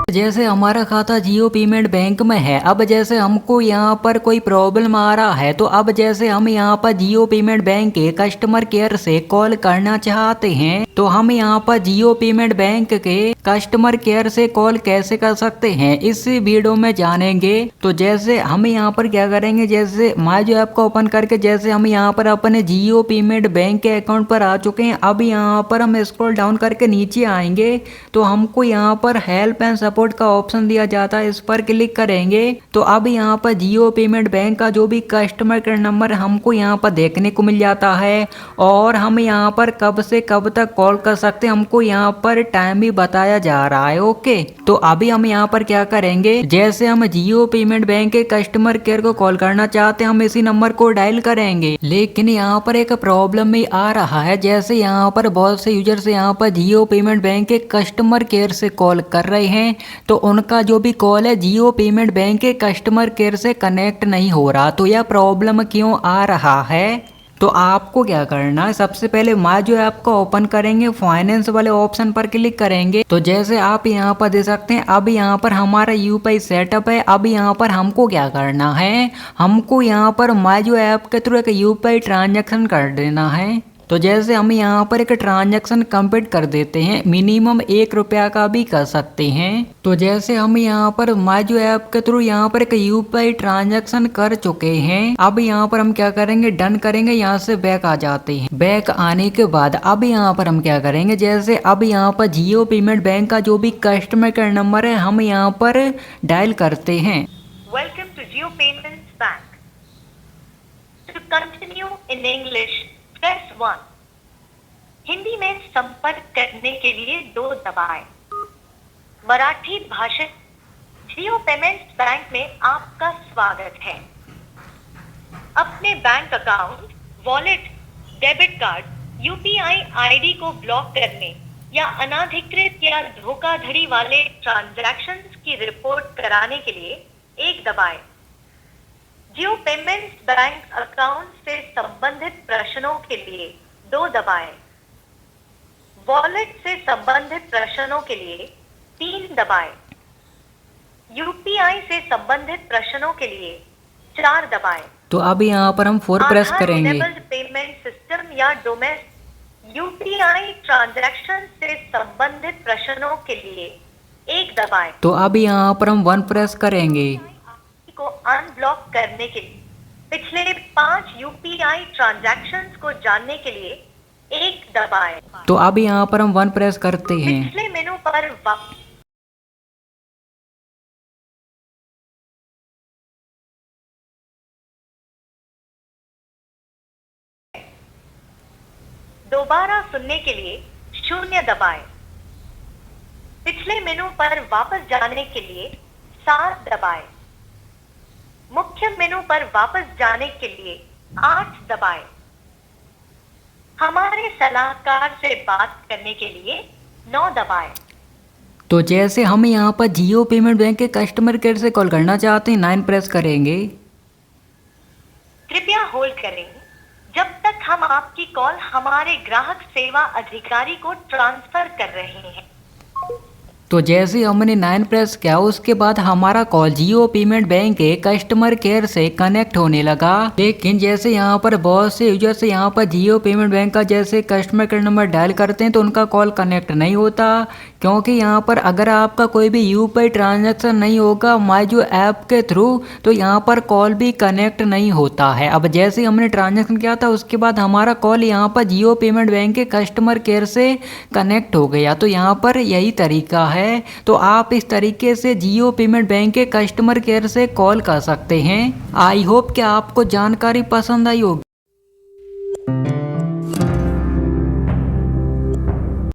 जैसे हमारा खाता जियो पेमेंट बैंक में है, अब जैसे हमको यहाँ पर कोई प्रॉब्लम आ रहा है, तो अब जैसे हम यहाँ पर जियो पेमेंट बैंक के कस्टमर केयर से कॉल करना चाहते हैं, तो हम यहाँ पर जियो पेमेंट बैंक के कस्टमर केयर से कॉल कैसे कर सकते हैं इस वीडियो में जानेंगे। तो जैसे हम यहाँ पर क्या करेंगे, जैसे माई जो ऐप को ओपन करके जैसे हम यहाँ पर अपने जियो पेमेंट बैंक के अकाउंट पर आ चुके हैं। अब यहाँ पर हम स्क्रॉल डाउन करके नीचे आएंगे तो हमको यहाँ पर हेल्प एंड सपोर्ट का ऑप्शन दिया जाता है, इस पर क्लिक करेंगे तो अब यहाँ पर जियो पेमेंट बैंक का जो भी कस्टमर केयर नंबर हमको यहाँ पर देखने को मिल जाता है और हम यहाँ पर कब से कब तक कॉल कर सकते हैं हमको यहाँ पर टाइम भी बताया जा रहा है। ओके, तो अभी हम यहाँ पर क्या करेंगे, जैसे हम जियो पेमेंट बैंक के कस्टमर केयर को कॉल करना चाहते हैं हम इसी नंबर को डायल करेंगे, लेकिन यहाँ पर एक प्रॉब्लम भी आ रहा है। जैसे यहाँ पर बहुत से यूजर्स यहाँ पर जियो पेमेंट बैंक के कस्टमर केयर से कॉल कर रहे हैं, तो उनका जो भी कॉल है जियो पेमेंट बैंक के कस्टमर केयर से कनेक्ट नहीं हो रहा। तो यह प्रॉब्लम क्यों आ रहा है? तो आपको क्या करना है, सबसे पहले माई जो ऐप को ओपन करेंगे, फाइनेंस वाले ऑप्शन पर क्लिक करेंगे। तो जैसे आप यहाँ पर देख सकते हैं अब यहाँ पर हमारा यूपीआई सेटअप है। अब यहाँ पर हमको क्या करना है, हमको यहाँ पर माई जो ऐप के थ्रू एक यूपीआई ट्रांजैक्शन कर देना है। तो जैसे हम यहाँ पर एक ट्रांजैक्शन कंप्लीट कर देते हैं, मिनिमम 1 रुपया का भी कर सकते हैं। तो जैसे हम यहाँ पर माई जो ऐप के थ्रू यहाँ पर एक यूपीआई ट्रांजैक्शन कर चुके हैं। अब यहाँ पर हम क्या करेंगे, डन करेंगे, यहाँ से बैक आ जाते हैं। बैक आने के बाद अब यहाँ पर हम क्या करेंगे, जैसे अब यहाँ पर जियो पेमेंट बैंक का जो भी कस्टमर केयर नंबर है हम यहाँ पर डायल करते हैं। Welcome to Jio payments bank. To continue in English press 1। Hindi में संपर्क करने के लिए 2 दबाएं। मराठी भाषा जियो पेमेंट्स बैंक में आपका स्वागत है। अपने bank account, wallet, debit card, UPI ID को ब्लॉक करने या अनाधिकृत या धोखाधड़ी वाले ट्रांजैक्शंस की रिपोर्ट कराने के लिए 1 दबाएं। जियो पेमेंट्स बैंक अकाउंट से संबंधित प्रश्नों के लिए 2 दबाएं। वॉलेट से संबंधित प्रश्नों के लिए 3 दबाएं। यूपीआई से संबंधित प्रश्नों के लिए 4 दबाएं। तो अब यहाँ पर हम 4 प्रेस करेंगे। पेमेंट सिस्टम या डोमेस्टिक यूपीआई ट्रांजैक्शन से संबंधित प्रश्नों के लिए 1 दबाएं। तो अब यहाँ पर हम 1 प्रेस करेंगे। को अनब्लॉक करने के लिए पिछले 5 यूपीआई ट्रांजैक्शंस को जानने के लिए 1 दबाएं। तो अब यहाँ पर हम 1 प्रेस करते हैं। पिछले मेनू पर दोबारा सुनने के लिए 0 दबाएं। पिछले मेनू पर वापस जाने के लिए 7 दबाएं। मुख्य मेनू पर वापस जाने के लिए 8 दबाएं। हमारे सलाहकार से बात करने के लिए 9 दबाएं। तो जैसे हम यहाँ पर जियो पेमेंट बैंक के कस्टमर केयर से कॉल करना चाहते हैं 9 प्रेस करेंगे। कृपया होल्ड करें जब तक हम आपकी कॉल हमारे ग्राहक सेवा अधिकारी को ट्रांसफर कर रहे हैं। तो जैसे हमने 9 प्रेस किया उसके बाद हमारा कॉल जियो पेमेंट बैंक के कस्टमर केयर से कनेक्ट होने लगा, लेकिन जैसे यहाँ पर बहुत से यूजर्स यहाँ पर जियो पेमेंट बैंक का जैसे कस्टमर केयर नंबर डायल करते हैं तो उनका कॉल कनेक्ट नहीं होता, क्योंकि यहाँ पर अगर आपका कोई भी यूपीआई ट्रांजैक्शन नहीं होगा माई जो ऐप के थ्रू तो यहाँ पर कॉल भी कनेक्ट नहीं होता है। अब जैसे हमने ट्रांजैक्शन किया था उसके बाद हमारा कॉल यहाँ पर जियो पेमेंट बैंक के कस्टमर केयर से कनेक्ट हो गया। तो यहाँ पर यही तरीका है। तो आप इस तरीके से जियो पेमेंट बैंक के कस्टमर केयर से कॉल कर सकते हैं। आई होप कि आपको जानकारी पसंद आई होगी।